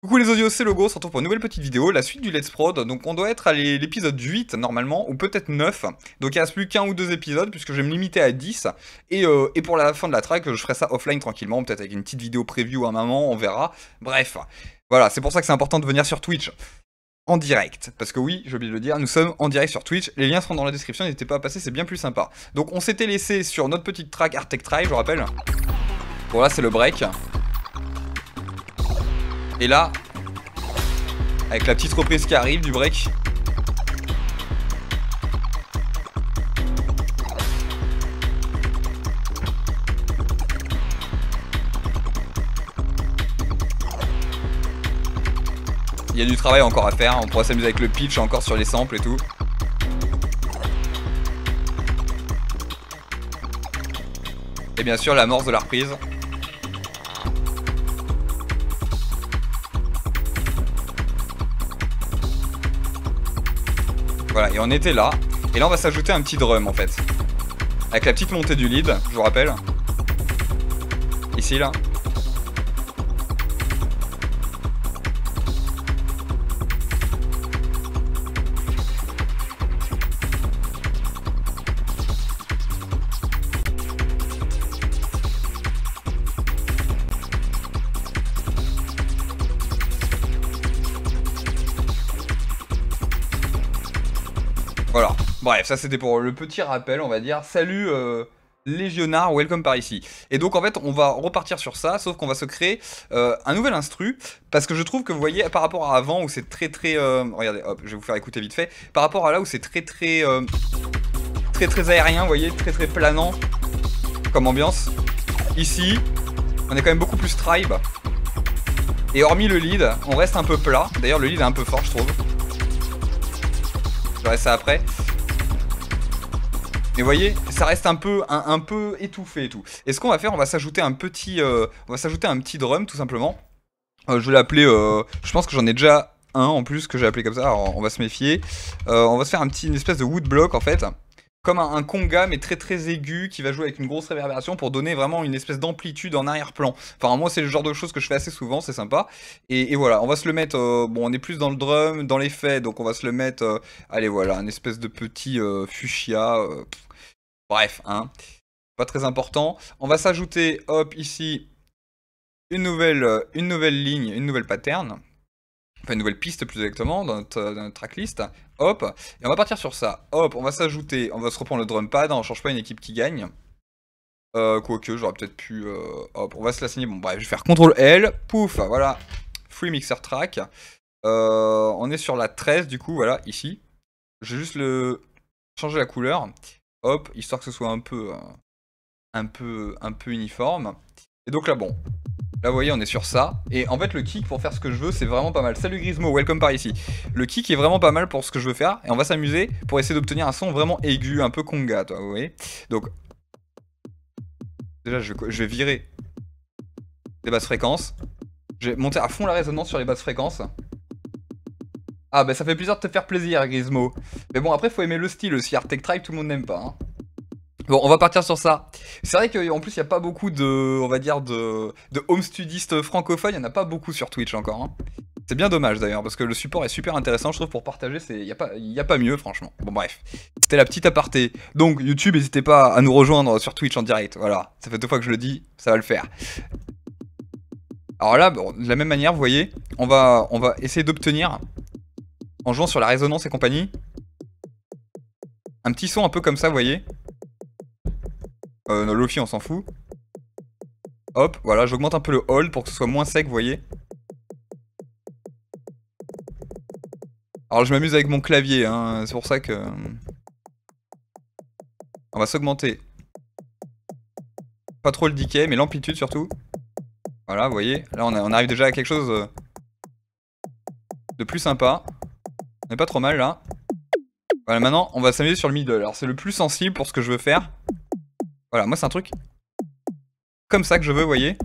Coucou les audios, c'est Logo, on se retrouve pour une nouvelle petite vidéo, la suite du Let's Prod. Donc on doit être à l'épisode 8 normalement, ou peut-être 9. Donc il reste plus qu'un ou deux épisodes, puisque je vais me limiter à 10. Et pour la fin de la track, je ferai ça offline tranquillement, peut-être avec une petite vidéo preview à un moment, on verra. Bref, voilà, c'est pour ça que c'est important de venir sur Twitch en direct. Parce que oui, j'ai oublié de le dire, nous sommes en direct sur Twitch. Les liens seront dans la description, n'hésitez pas à passer, c'est bien plus sympa. Donc on s'était laissé sur notre petite track Art Tech Try, je vous rappelle. Bon là c'est le break. Et là, avec la petite reprise qui arrive du break. Il y a du travail encore à faire, on pourra s'amuser avec le pitch encore sur les samples et tout. Et bien sûr l'amorce de la reprise. Voilà, et on était là. Et là on va s'ajouter un petit drum en fait. Avec la petite montée du lead, je vous rappelle. Ici là. Voilà, bref, ça c'était pour le petit rappel, on va dire. Salut Légionnaire, welcome par ici. Et donc en fait, on va repartir sur ça, sauf qu'on va se créer un nouvel instru, parce que je trouve que vous voyez, par rapport à avant, où c'est très... regardez, hop, je vais vous faire écouter vite fait. Par rapport à là où c'est très aérien, vous voyez, très planant, comme ambiance. Ici, on est quand même beaucoup plus tribe. Et hormis le lead, on reste un peu plat. D'ailleurs, le lead est un peu fort, je trouve. Je verrai ça après. Mais vous voyez, ça reste un peu étouffé et tout. Et ce qu'on va faire, on va s'ajouter un petit drum tout simplement. Je vais l'appeler, je pense que j'en ai déjà un en plus que j'ai appelé comme ça, alors on va se méfier. On va se faire une espèce de woodblock en fait. Comme un conga mais très aigu qui va jouer avec une grosse réverbération pour donner vraiment une espèce d'amplitude en arrière-plan. Enfin moi c'est le genre de choses que je fais assez souvent, c'est sympa. Et voilà, on va se le mettre, bon on est plus dans le drum, dans l'effet, donc on va se le mettre, allez voilà, un espèce de petit fuchsia, bref, hein, pas très important. On va s'ajouter, hop, ici, une nouvelle ligne, une nouvelle pattern. Enfin une nouvelle piste plus exactement dans notre tracklist, hop, et on va partir sur ça, hop, on va s'ajouter, on va se reprendre le drum pad, on change pas une équipe qui gagne, quoique j'aurais peut-être pu, hop, on va se l'assigner, bon bref, je vais faire CTRL L, pouf, voilà, free mixer track, on est sur la 13 du coup, voilà, ici, je vais juste changer la couleur, hop, histoire que ce soit un peu uniforme, et donc là bon. Là vous voyez on est sur ça, et en fait le kick pour faire ce que je veux c'est vraiment pas mal. Salut Grismo, welcome par ici. Le kick est vraiment pas mal pour ce que je veux faire, et on va s'amuser pour essayer d'obtenir un son vraiment aigu, un peu conga, toi, vous voyez. Donc, déjà je vais virer les basses fréquences, je vais monter à fond la résonance sur les basses fréquences. Ah bah ça fait plaisir de te faire plaisir Grismo. Mais bon après faut aimer le style aussi, Art Tech Tribe tout le monde n'aime pas, hein. Bon, on va partir sur ça. C'est vrai qu'en plus, il n'y a pas beaucoup on va dire, de home studistes francophones. Il n'y en a pas beaucoup sur Twitch encore, hein. C'est bien dommage d'ailleurs, parce que le support est super intéressant, je trouve, pour partager. Il y a pas mieux, franchement. Bon, bref. C'était la petite aparté. Donc, YouTube, n'hésitez pas à nous rejoindre sur Twitch en direct. Voilà. Ça fait 2 fois que je le dis, ça va le faire. Alors là, bon, de la même manière, vous voyez, on va essayer d'obtenir, en jouant sur la résonance et compagnie, un petit son un peu comme ça, vous voyez. No Lofi on s'en fout. Hop, voilà, j'augmente un peu le hold pour que ce soit moins sec, vous voyez. Alors je m'amuse avec mon clavier, hein, c'est pour ça que... On va s'augmenter. Pas trop le decay, mais l'amplitude surtout. Voilà, vous voyez, là on arrive déjà à quelque chose de plus sympa. On est pas trop mal là. Voilà, maintenant on va s'amuser sur le middle. Alors c'est le plus sensible pour ce que je veux faire. Voilà, moi c'est un truc comme ça que je veux, vous voyez.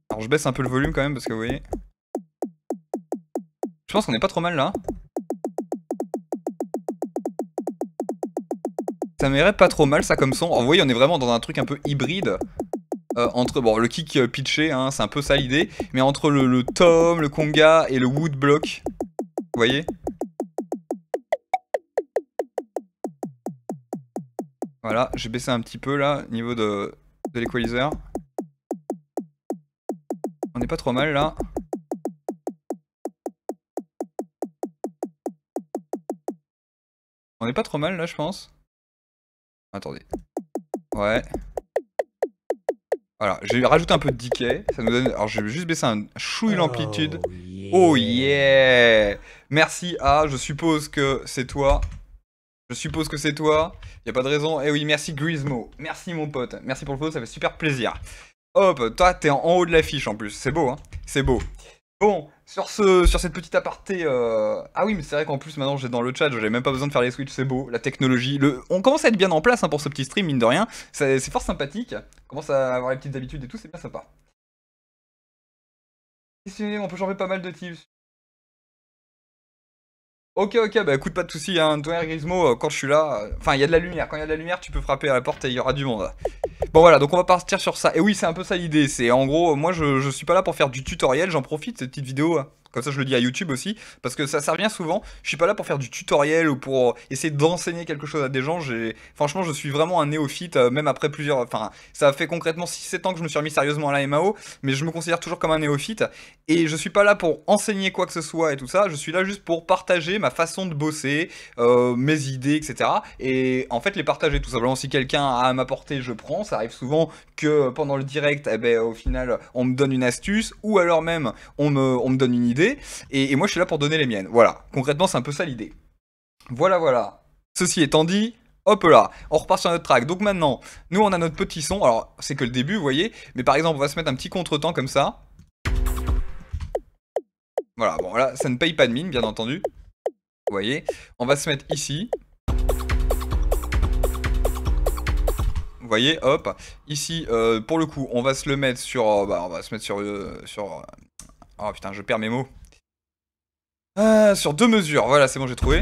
Alors je baisse un peu le volume quand même parce que vous voyez. Je pense qu'on est pas trop mal là. Ça m'irait pas trop mal ça comme son. En voyez, on est vraiment dans un truc un peu hybride. Entre, bon, le kick pitché, hein, c'est un peu ça l'idée. Mais entre le tom, le conga et le woodblock. Vous voyez? Voilà, j'ai baissé un petit peu là, niveau de l'équalizer. On est pas trop mal là. On est pas trop mal là, je pense. Attendez. Ouais. Voilà, j'ai rajouté un peu de decay. Ça nous donne. Alors, je vais juste baisser un chouille l'amplitude. Oh Oh yeah. yeah! Merci A, je suppose que c'est toi. Je suppose que c'est toi. Y a pas de raison. Eh oui, merci Grismo. Merci mon pote. Merci pour le photo, ça fait super plaisir. Hop, toi t'es en haut de l'affiche en plus. C'est beau, hein? C'est beau. Bon, sur cette petite aparté. Ah oui, mais c'est vrai qu'en plus maintenant j'ai dans le chat, j'avais même pas besoin de faire les switches, c'est beau. La technologie. On commence à être bien en place hein, pour ce petit stream, mine de rien. C'est fort sympathique. On commence à avoir les petites habitudes et tout, c'est bien sympa. On peut changer pas mal de types. Ok, bah écoute, pas de soucis, hein. Toi, Gizmo, quand je suis là, enfin, il y a de la lumière. Quand il y a de la lumière, tu peux frapper à la porte et il y aura du monde. Bon, voilà, donc on va partir sur ça. Et oui, c'est un peu ça l'idée. C'est en gros, moi, je suis pas là pour faire du tutoriel, j'en profite, cette petite vidéo. Comme ça, je le dis à YouTube aussi, parce que ça revient souvent. Je suis pas là pour faire du tutoriel ou pour essayer d'enseigner quelque chose à des gens. Franchement, je suis vraiment un néophyte, même après plusieurs. Enfin, ça fait concrètement 6-7 ans que je me suis remis sérieusement à la MAO, mais je me considère toujours comme un néophyte. Et je suis pas là pour enseigner quoi que ce soit et tout ça. Je suis là juste pour partager ma façon de bosser, mes idées, etc. Et en fait, les partager tout simplement. Si quelqu'un a à m'apporter, je prends. Ça arrive souvent que pendant le direct, eh ben, au final, on me donne une astuce, ou alors même on me donne une idée, et moi je suis là pour donner les miennes. Voilà, concrètement c'est un peu ça l'idée. Voilà. Ceci étant dit, hop là, on repart sur notre track. Donc maintenant, nous on a notre petit son, alors c'est que le début, vous voyez, mais par exemple on va se mettre un petit contretemps comme ça. Voilà, bon là ça ne paye pas de mine bien entendu. Vous voyez, on va se mettre ici. Vous voyez, hop, ici, pour le coup, on va se le mettre sur, on va se mettre oh putain, je perds mes mots. Sur 2 mesures, voilà, c'est bon, j'ai trouvé.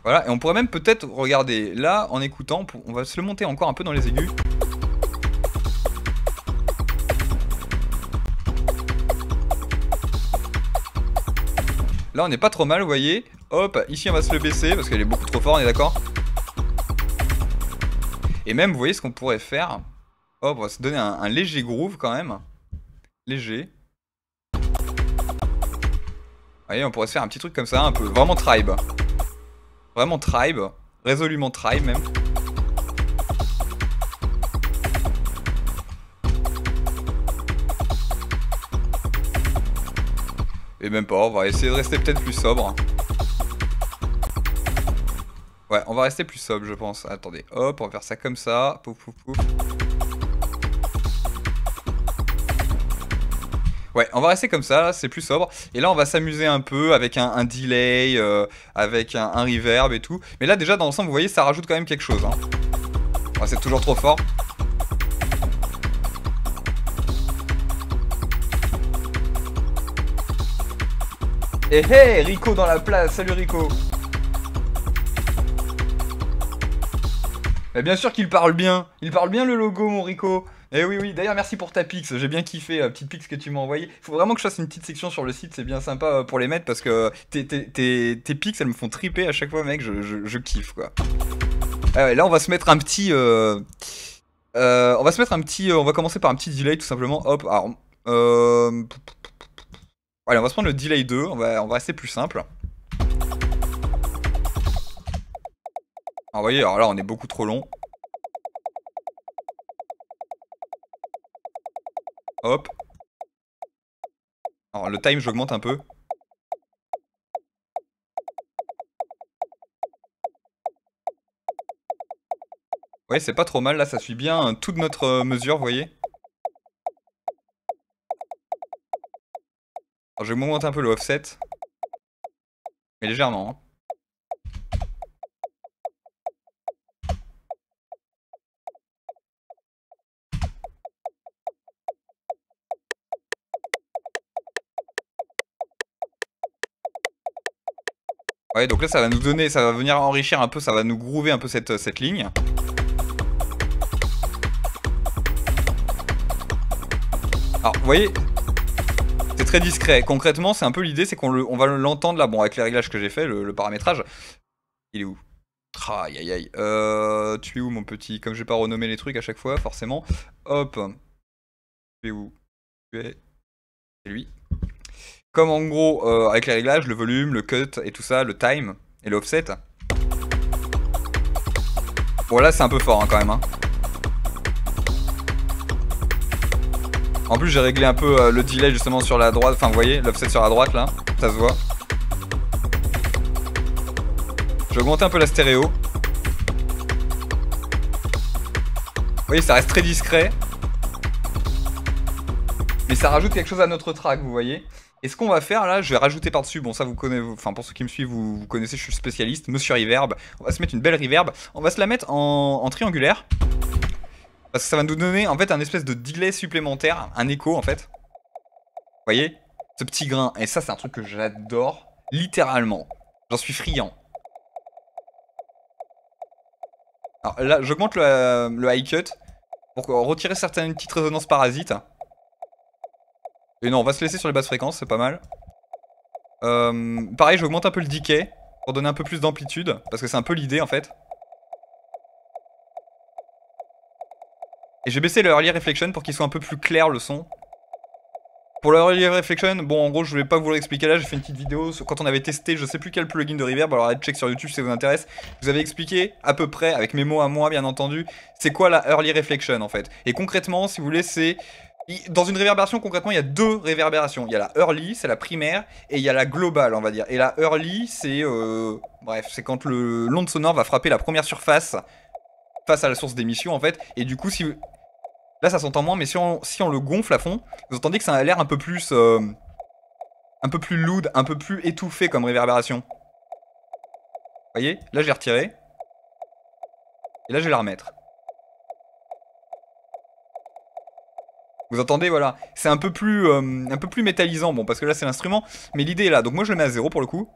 Voilà, et on pourrait même peut-être regarder là, en écoutant, on va se le monter encore un peu dans les aigus. Là, on n'est pas trop mal, vous voyez. Hop, ici, on va se le baisser, parce qu'elle est beaucoup trop forte, on est d'accord? Et même, vous voyez ce qu'on pourrait faire. Hop, on va se donner un léger groove, quand même. Léger. Vous voyez, on pourrait se faire un petit truc comme ça, un peu. Vraiment tribe. Vraiment tribe. Résolument tribe, même. Et même pas, on va essayer de rester peut-être plus sobre. Ouais, on va rester plus sobre, je pense. Attendez, hop, on va faire ça comme ça. Pouf, pouf, pouf. Ouais, on va rester comme ça, c'est plus sobre. Et là, on va s'amuser un peu avec un delay, avec un reverb et tout. Mais là, déjà, dans l'ensemble, vous voyez, ça rajoute quand même quelque chose. Hein. Oh, c'est toujours trop fort. Eh hey, Rico dans la place, salut Rico. Mais bien sûr qu'il parle bien. Il parle bien le logo, mon Rico. Eh oui, d'ailleurs merci pour ta pix, j'ai bien kiffé, petite pix que tu m'as envoyée. Faut vraiment que je fasse une petite section sur le site, c'est bien sympa pour les mettre parce que tes pix elles me font triper à chaque fois mec, je kiffe quoi. Ah ouais, là on va se mettre un petit... on va se mettre un petit... on va commencer par un petit delay tout simplement, hop, alors... Allez on va se prendre le delay 2, on va rester plus simple. Alors vous voyez, alors là on est beaucoup trop long. Hop. Alors le time j'augmente un peu. Ouais, c'est pas trop mal, là ça suit bien toute notre mesure, vous voyez. Alors, je vais augmenter un peu le offset. Mais légèrement. Hein. Ouais, donc là ça va nous donner, ça va venir enrichir un peu, ça va nous groover un peu cette ligne. Alors, vous voyez, c'est très discret. Concrètement, c'est un peu l'idée, c'est qu'on va l'entendre là. Bon, avec les réglages que j'ai fait, le paramétrage. Il est où? Aïe aïe aïe. Tu es où, mon petit? Comme je vais pas renommer les trucs à chaque fois, forcément. Hop. Tu es où? Tu es. C'est lui. Comme en gros, avec les réglages, le volume, le cut et tout ça, le time et l'offset. Bon, là, c'est un peu fort hein, quand même. Hein. En plus, j'ai réglé un peu le delay justement sur la droite. Enfin, vous voyez, l'offset sur la droite là, ça se voit. Je vais augmenter un peu la stéréo. Vous voyez, ça reste très discret. Mais ça rajoute quelque chose à notre track, vous voyez. Et ce qu'on va faire là, je vais rajouter par-dessus, bon ça vous connaissez, enfin pour ceux qui me suivent, vous connaissez, je suis spécialiste, Monsieur Reverb. On va se mettre une belle reverb, on va se la mettre en triangulaire. Parce que ça va nous donner en fait un espèce de delay supplémentaire, un écho en fait. Vous voyez, ce petit grain, et ça c'est un truc que j'adore, littéralement. J'en suis friand. Alors là, j'augmente le high cut pour retirer certaines petites résonances parasites. Et non, on va se laisser sur les basses fréquences, c'est pas mal. Pareil, j'augmente un peu le decay pour donner un peu plus d'amplitude, parce que c'est un peu l'idée en fait. Et j'ai baissé le early reflection pour qu'il soit un peu plus clair le son. Pour le early reflection, bon en gros je voulais pas vous l'expliquer là, j'ai fait une petite vidéo quand on avait testé je sais plus quel plugin de reverb, alors allez check sur YouTube si ça vous intéresse. Je vous avais expliqué à peu près, avec mes mots à moi bien entendu, c'est quoi la early reflection en fait. Et concrètement si vous voulez c'est... Dans une réverbération, concrètement, il y a deux réverbérations. Il y a la early, c'est la primaire, et il y a la globale, on va dire. Et la early, c'est... bref, c'est quand l'onde sonore va frapper la première surface face à la source d'émission, en fait. Et du coup, si... Là, ça s'entend moins, mais si on le gonfle à fond, vous entendez que ça a l'air un peu plus... un peu plus loud, un peu plus étouffé comme réverbération. Vous voyez? Là, j'ai retiré. Et là, je vais la remettre. Vous entendez, voilà, c'est un peu plus métallisant, bon, parce que là c'est l'instrument, mais l'idée est là, donc moi je le mets à 0 pour le coup.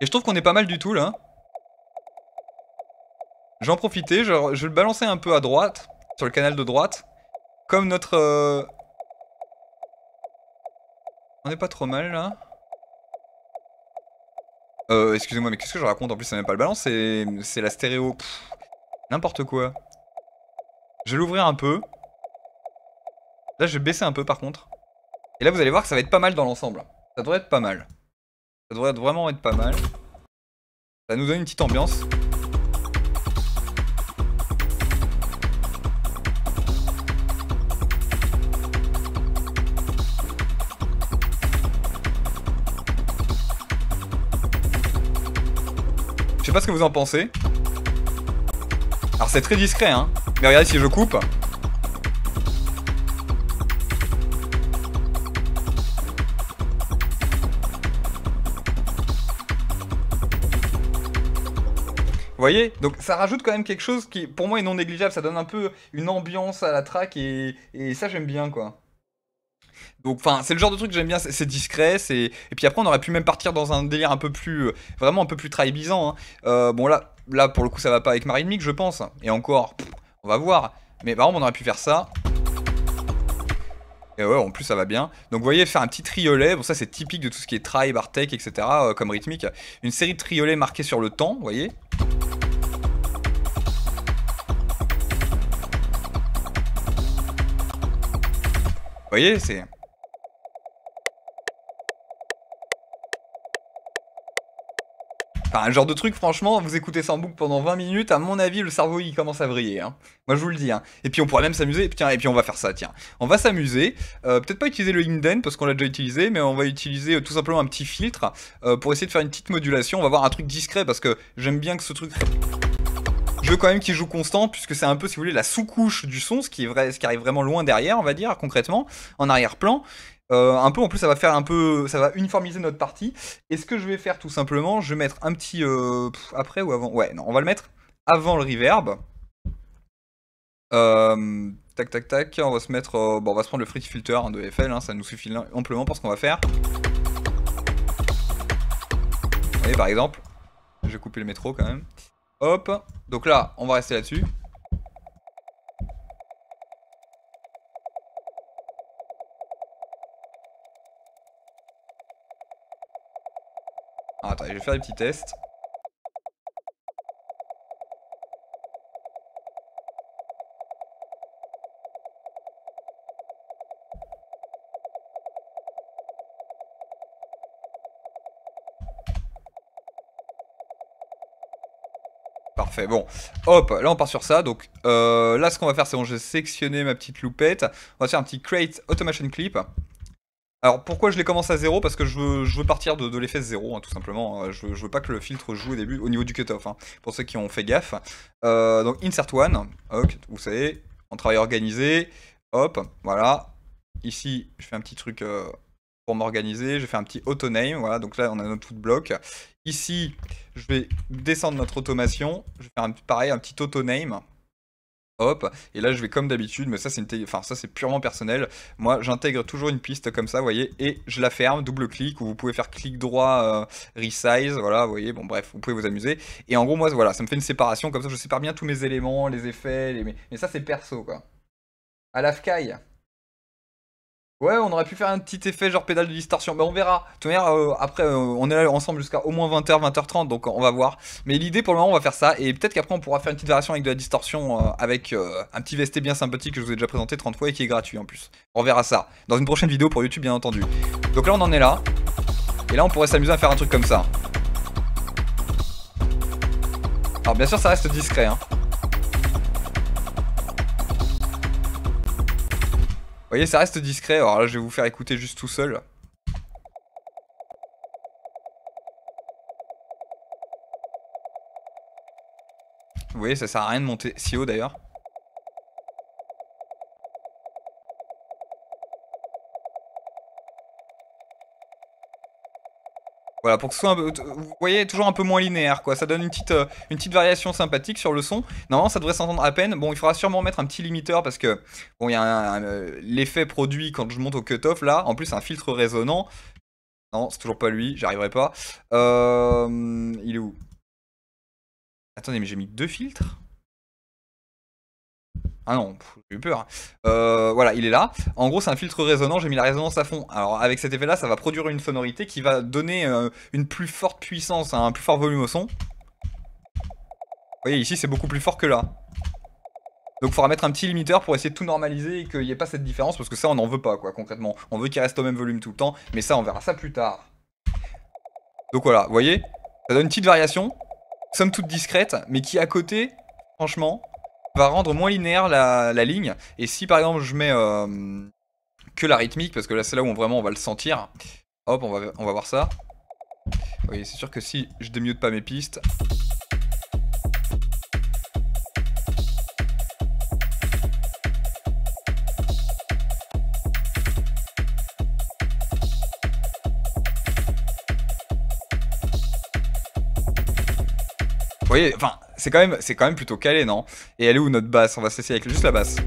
Et je trouve qu'on est pas mal du tout, là. Je vais en profiter, je vais le balancer un peu à droite, sur le canal de droite, comme notre... On est pas trop mal, là. Excusez-moi, mais qu'est-ce que je raconte? En plus, c'est même pas le balance, c'est la stéréo. N'importe quoi. Je vais l'ouvrir un peu. Là, je vais baisser un peu par contre. Et là, vous allez voir que ça va être pas mal dans l'ensemble. Ça devrait être pas mal. Ça devrait vraiment être pas mal. Ça nous donne une petite ambiance. Je sais pas ce que vous en pensez. Alors, c'est très discret, hein. Mais regardez si je coupe. Vous voyez? Donc ça rajoute quand même quelque chose qui pour moi est non négligeable, ça donne un peu une ambiance à la track et ça j'aime bien quoi. Donc enfin c'est le genre de truc que j'aime bien, c'est discret, et puis après on aurait pu même partir dans un délire un peu plus, vraiment un peu plus tribisant. Hein. Bon là pour le coup ça va pas avec ma rythmique je pense, et encore, on va voir. Mais par exemple on aurait pu faire ça. Et ouais, en plus ça va bien. Donc vous voyez, faire un petit triolet, bon ça c'est typique de tout ce qui est tribe, Artec, etc. Comme rythmique. Une série de triolets marqués sur le temps, vous voyez. Vous voyez, c'est... Enfin, un genre de truc, franchement, vous écoutez ça en boucle pendant 20 minutes, à mon avis, le cerveau, il commence à vriller. Hein. Moi, je vous le dis. Hein. Et puis, on pourrait même s'amuser. Tiens, et puis, on va faire ça, tiens. On va s'amuser. Peut-être pas utiliser le Inden, parce qu'on l'a déjà utilisé, mais on va utiliser tout simplement un petit filtre pour essayer de faire une petite modulation. On va voir un truc discret, parce que j'aime bien que ce truc... Je veux quand même qu'il joue constant, puisque c'est un peu, si vous voulez, la sous-couche du son, ce qui arrive vraiment loin derrière, on va dire, concrètement, en arrière-plan. Un peu, en plus, ça va faire un peu, ça va uniformiser notre partie. Et ce que je vais faire, tout simplement, je vais mettre un petit, après ou avant, ouais, non, on va le mettre avant le reverb. Tac, tac, tac, on va se mettre, bon, on va se prendre le Free Filter hein, de FL, hein, ça nous suffit amplement pour ce qu'on va faire. Vous Attendez, par exemple, je vais couper le métro quand même. Hop, donc là, on va rester là-dessus. Ah, attendez, je vais faire des petits tests. Parfait, bon, hop, là on part sur ça, donc là ce qu'on va faire c'est bon, j'ai sélectionné ma petite loupette, on va faire un petit create automation clip. Alors pourquoi je les commence à 0? Parce que je veux partir de l'effet 0, hein, tout simplement, je veux pas que le filtre joue au début, au niveau du cutoff, hein, pour ceux qui ont fait gaffe. Donc insert one, ok, vous savez, on travaille organisé, hop, voilà, ici je fais un petit truc pour m'organiser, je fais un petit auto-name, voilà, donc là on a notre tout bloc. Ici, je vais descendre notre automation, je vais faire pareil, un petit auto-name. Hop, et là je vais comme d'habitude, mais ça c'est ça c'est purement personnel. Moi j'intègre toujours une piste comme ça, vous voyez, et je la ferme, double-clic, ou vous pouvez faire clic droit, resize, voilà, vous voyez, bon bref, vous pouvez vous amuser. Et en gros moi voilà, ça me fait une séparation, comme ça je sépare bien tous mes éléments, les effets, mais ça c'est perso quoi. À la Fky. Ouais, on aurait pu faire un petit effet genre pédale de distorsion, mais on verra. De toute manière, après, on est là ensemble jusqu'à au moins 20h, 20h30, donc on va voir. Mais l'idée pour le moment, on va faire ça, et peut-être qu'après on pourra faire une petite variation avec de la distorsion, avec un petit VST bien sympathique que je vous ai déjà présenté 30 fois et qui est gratuit en plus. On verra ça dans une prochaine vidéo pour YouTube, bien entendu. Donc là, on en est là, et là, on pourrait s'amuser à faire un truc comme ça. Alors bien sûr, ça reste discret, hein. Vous voyez, ça reste discret, alors là je vais vous faire écouter juste tout seul. Vous voyez, ça sert à rien de monter si haut d'ailleurs. Voilà, pour que ce soit un peu, vous voyez, toujours un peu moins linéaire, quoi. Ça donne une petite variation sympathique sur le son. Normalement, ça devrait s'entendre à peine. Bon, il faudra sûrement mettre un petit limiteur parce que, bon, il y a l'effet produit quand je monte au cutoff, là. En plus, un filtre résonant. Non, c'est toujours pas lui, j'y arriverai pas. Il est où? Attendez, mais j'ai mis 2 filtres? Ah non, j'ai eu peur. Voilà, il est là. En gros, c'est un filtre résonant, j'ai mis la résonance à fond. Alors, avec cet effet-là, ça va produire une sonorité qui va donner une plus forte puissance, un plus fort volume au son. Vous voyez, ici, c'est beaucoup plus fort que là. Donc, il faudra mettre un petit limiteur pour essayer de tout normaliser et qu'il n'y ait pas cette différence, parce que ça, on n'en veut pas, quoi, concrètement. On veut qu'il reste au même volume tout le temps, mais ça, on verra ça plus tard. Donc voilà, vous voyez, ça donne une petite variation, somme toute discrète, mais qui, à côté, franchement, va rendre moins linéaire la ligne. Et si par exemple je mets que la rythmique, parce que là c'est là où vraiment on va le sentir. Hop, on va voir ça. Oui, c'est sûr que si je démute pas mes pistes. Vous voyez, enfin, c'est quand même plutôt calé, non? Et elle est où notre basse? On va se laisser avec juste la basse.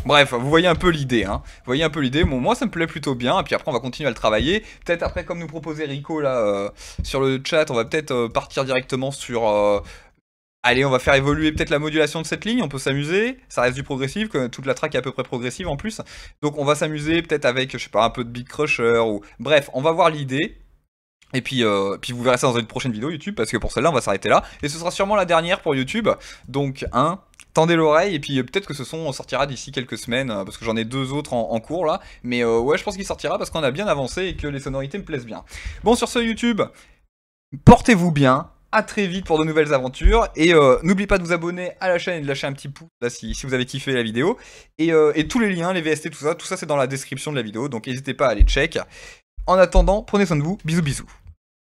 Bref, vous voyez un peu l'idée, hein. Vous voyez un peu l'idée. Bon, moi, ça me plaît plutôt bien. Et puis après, on va continuer à le travailler. Peut-être après, comme nous proposait Rico là sur le chat, on va peut-être partir directement sur. Allez, on va faire évoluer peut-être la modulation de cette ligne. On peut s'amuser. Ça reste du progressif, que toute la track est à peu près progressive en plus. Donc, on va s'amuser peut-être avec, je sais pas, un peu de beat crusher ou. Bref, on va voir l'idée. Et puis vous verrez ça dans une prochaine vidéo YouTube, parce que pour celle-là, on va s'arrêter là. Et ce sera sûrement la dernière pour YouTube. Donc, tendez l'oreille, et puis peut-être que ce son sortira d'ici quelques semaines, parce que j'en ai 2 autres en cours là. Mais ouais, je pense qu'il sortira parce qu'on a bien avancé et que les sonorités me plaisent bien. Bon, sur ce YouTube, portez-vous bien. À très vite pour de nouvelles aventures. Et n'oubliez pas de vous abonner à la chaîne et de lâcher un petit pouce là si vous avez kiffé la vidéo. Et tous les liens, les VST, tout ça c'est dans la description de la vidéo. Donc n'hésitez pas à aller check. En attendant, prenez soin de vous. Bisous bisous.